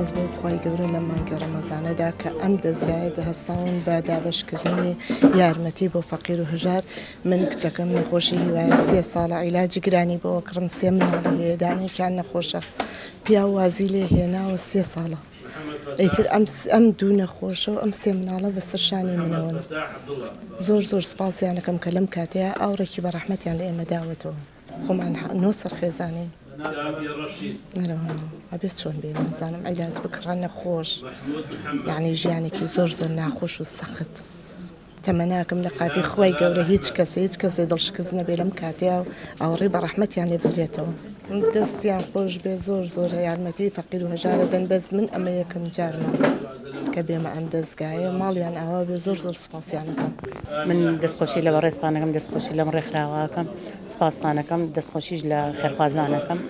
سپاس بۆ خی گەورە لە مانگە ڕەمەزانەدا کە ئەم دەستگایە دەهستاون بە دابشکردنی یارمەتی بۆ فەقیر و هەژار. من کچەکەم نەخۆشی هیوایە 3 ساڵە عیلاجی گرانی بۆ کڕم 3 مناڵە هەیە دانێکیان نەخۆشە پیا وازی لێ هێناوە 3 ساڵە. ئەیتر ئەم دوو نەخۆشە و ئەم 3 مناڵە بەسەر شانی منەوەن. زۆر سپاسیانەکەم کە لەم کاتەیە ئاورێکی بە ڕەحمەتیان لە ئێمە داوەتەوە. خۆمان نۆ سەرخێزانین ئەبێت چۆن بێ نازانم عیلاج بکڕە نەخۆش یعنی ژیانێکی زۆر ناخۆش و سەخت. تەمەناکەم لە قاپی خی گەورە هیچ کەسێ دڵشکست نەبێ لەم کاتەیە ئاوڕێ بە ڕەحمەتیان لێ بێتەوە. دەستیان خۆش بێ زۆر یارمەتی فەقیر و هەژارە دەن بەس من ئەمە یەکەم جارمە کە بێمە ئەم دەستگایە ماڵیان ئاوا بێ زۆر سپاسیانەکەم. من دەستخۆشی لە بەڕێستانەکەم دەستخۆشی لەم ڕێکخراوەکەم سپاسانەکەم دەستخۆشیش لە خێرخوازانەکەم.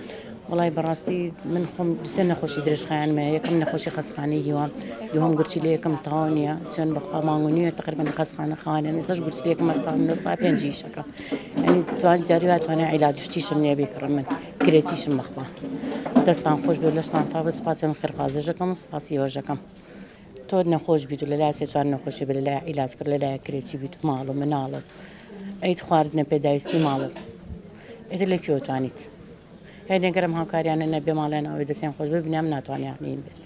وڵای بەڕاستی من خۆم دوسێ نەخۆشی درێژخایانمە یەکەم نەخۆشی خەسخانەی هیوام دووەم گورچی لە یەکەم تەواو نییە سوێن بەخوا مانگونیە تقریبا خەسخانە خاوانیان ئێستاش گورچی لە یەکەم مەرتاڵ 5 ئەنی توان جاری وا توانێ عیلاجشتیشم نییە بێکڕم من کرێتیشم بەخوا دەستان خۆش بێت لەشتان ساڵ سپاسیان خێرخوازەژەکەم و سپاسی هۆژەکەم. تۆ نەخۆش بیت و لەلای 3-4 نەخۆشی بە لەلای عیلاج کرد لەلای کرێکی بیت و ماڵ و مناڵ و ئەیت خواردنە پێداویستی ماڵ و ئیتر لەکوێ توانیت هەرێگەرم هاوکاریانە نەبێ ماڵیان ئەوەی دەستیان خۆش بێ بنیام ناتوانیانین بێت.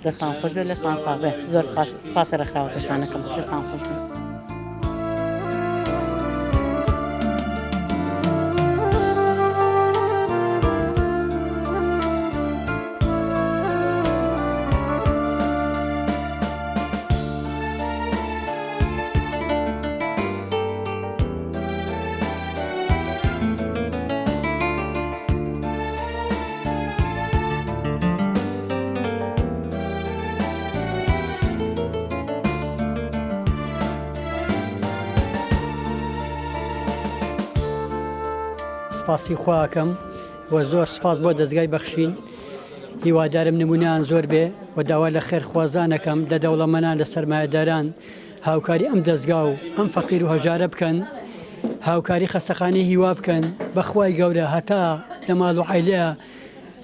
دەستان خۆش بێت لەشتان ساڵ بێ زۆر سپاسی ڕێکخراوە تشتانەکەم دەستان خۆش بێت. سپاسی خواکەم و زۆر سپاس بۆ دەستگای بەخشین. هیوادارم نمونیان زۆر بێ و داوا لە خێرخوازانەکەم لە دەوڵەمەندان لە سەرمایەداران هاوکاری ئەم دەستگا و ئەم فەقیر و هەژارە بکەن هاوکاری خەستەخانەی هیوا بکەن بەخوای گەورە هەتا لە ماڵ و عیلەیە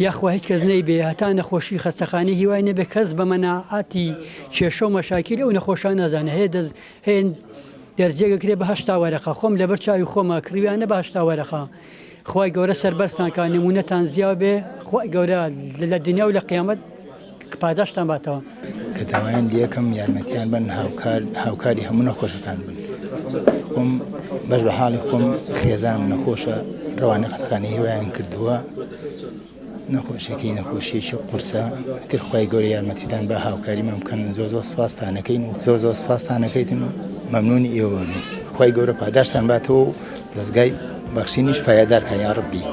یاخوا هیچ کەس نەیبێ هەتا نەخۆشی خەستەخانەی هیوای نەبێ کەس بە مەناعەتی کێشە و مەشاکیل ئەو نەخۆشان نازانێ هەیە دەرجێگەکرێ بە 8 وەرەقە خۆم لەبەر چاوی خۆمە کڕویانە بە 8 وەرەقە. خی گەورە سەربەرسان کا نمونەتان زیاو بێ خی گەورە لە دنیا و لە قیامەت پاداشتان باتەوە. کە داوایان یەکەم یارمەتیان بن هاوکاری هەموو نەخۆشەکان بن. خۆم بەش بە حاڵی خۆم خێزانم نەخۆشە ڕەوانە خەستەخانەی هیوایان کردووە نەخۆشیێکی قورسە تر خی گەورە یارمەتیتان بە هاوکاری مە بکەن زۆر سپاسانەکەین و زۆر سپاسانەکەیتن و مەمنونی ئێوە بین. خی گەورە پاداشتان باتەوە و دەستگای بەخشینیش پایدار کە یا ڕەبی.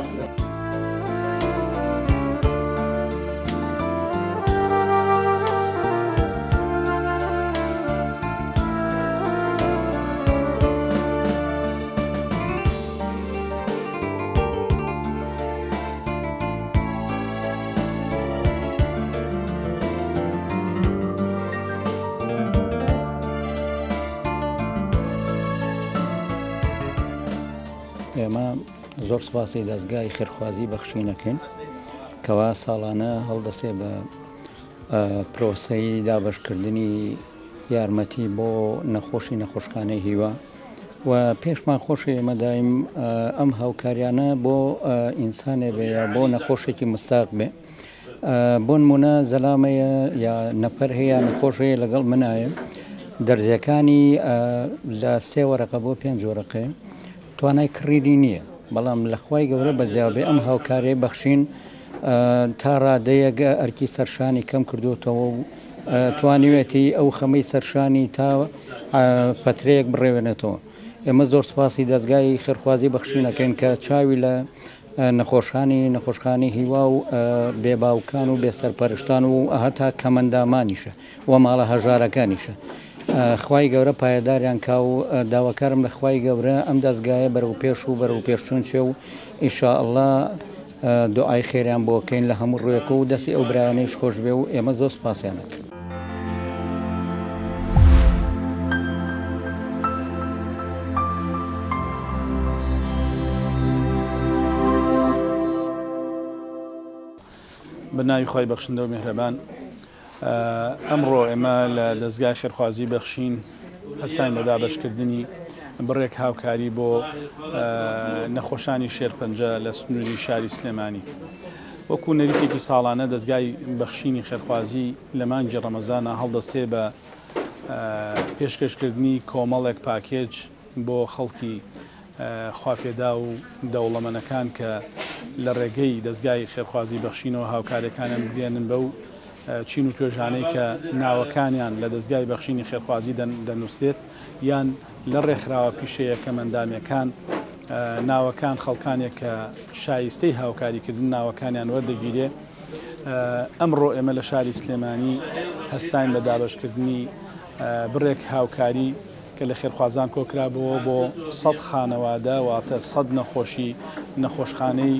ئێمە زۆر سپاسی دەستگای خێرخوازی بەخشینەکەین کەوا ساڵانە هەڵدەسێ بە پرۆسەی دابشکردنی یارمەتی بۆ نەخۆشخانەی هیوا و پێشمان خۆشی ئێمە دایم ئەم هاوکاریانە بۆ ئینسانێ بێ یا بۆ نەخۆشێکی مستاق بێ. بۆ نمونە زەلامەیە یا نەپەر هەیە نەخۆشەیە لەگەڵ منایە دەرزەکانی لە 3 وەرەقە بۆ 5 وەرەقە توانای کڕیری نییە بەڵام لەخوای گەورە بەزیابێ ئەم هاوکارەی بەخشین تا ڕادەیەگە ئەرکی سەرشانی کەم کردوتەوە و توانیوێتی ئەو خەمەی سەرشانی تا فترەیەک بڕێوێنێتەوە. ئێمە زۆر سپاسی دەستگای خێرخوازی بەخشینەکەین کە چاوی لە نەخۆشخانەی هیوا و بێباوکان و بێسەرپەرشتان و هەتا کەمەندامانیشە و ماڵە هەژارەکانیشە. خوای گەورە پایداریان کا و داواکارم لە خوای گەورە ئەم دەستگایە بەرەو پێش و بەرەو پێشچوون چێ و ئینشاءالله دوعای خێریان بۆکەین لە هەموو ڕوویەکە و دەستی ئەو برایانەیش خۆش بێ و ئێمە زۆر سپاسیانەکەین. بناوی خۆی بەخشندە و میهرەبان ئەمڕۆ ئێمە لە دەستگای خێرخوازی بەخشین هەستاین بە دابەشکردنی بڕێک هاوکاری بۆ نەخۆشانی شێرپەنجە لە سنووری شاری سلێمانی. وەکو نەریتێکی ساڵانە دەستگای بەخشینی خێرخوازی لە مانگی ڕەمەزانە هەڵدەستێ بە پێشکەشکردنی کۆمەڵێک پاکێج بۆ خەڵکی خواپێدا و دەوڵەمەنەکان کە لە ڕێگەی دەستگای خێرخوازی بەخشینەوە هاوکارەکانم بێنن بەو چین و توێژانەی کە ناوەکانیان لە دەستگای بەخشینی خێرخوازی دەنووسێت یان لە ڕێکخراوە پیشەیە کە مەندانیەکان ناوەکان خەڵکانێک کە شایستەی هاوکاریکردن ناوەکانیان وەردەگیرێ. ئەمڕۆ ئێمە لە شاری سلێمانی هەستاین بە دابەشکردنی بڕێک هاوکاری کە لە خێرخوازان کۆکرابەوە بۆ 100 خانەوادە واتە 100 نەخۆشخانەی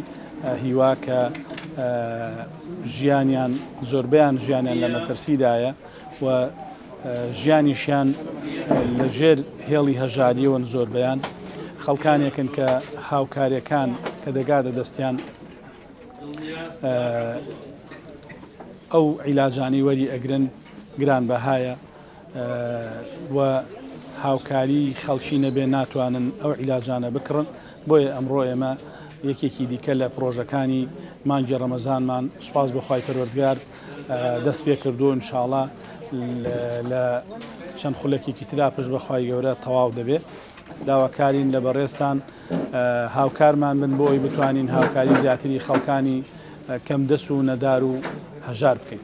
هیوا کە ژیانیان زۆربیان ژیانیان لە مەترسیدایە و ژیانیشیان لە ژێر هێڵی هەژاریەوەن زۆربیان خەڵکانێکن کە هاوکاریەکان کە دەگاتە دەستیان ئەو عیلاجانی وەری ئەگرن گران بەهایە و هاوکاری خەڵکی نەبێ ناتوانن ئەو عیلاجانە بکڕن. بۆیە ئەمڕۆ ئێمە یەکێکی دیکە لە پرۆژەکانی مانگی ڕەمەزانمان سوپاس بەخوای پەروەردگار دەست پێ کردو ئینشاڵڵا لە چەند خولەکێکی ترا پشت بەخوای گەورە تەواو دەبێت. داواکارین لە بەڕێستان هاوکارمان بن بۆ ئەوی بتوانین هاوکاری زیاتری خەڵکانی کەم دەست و نەدار و هەژار بکەین.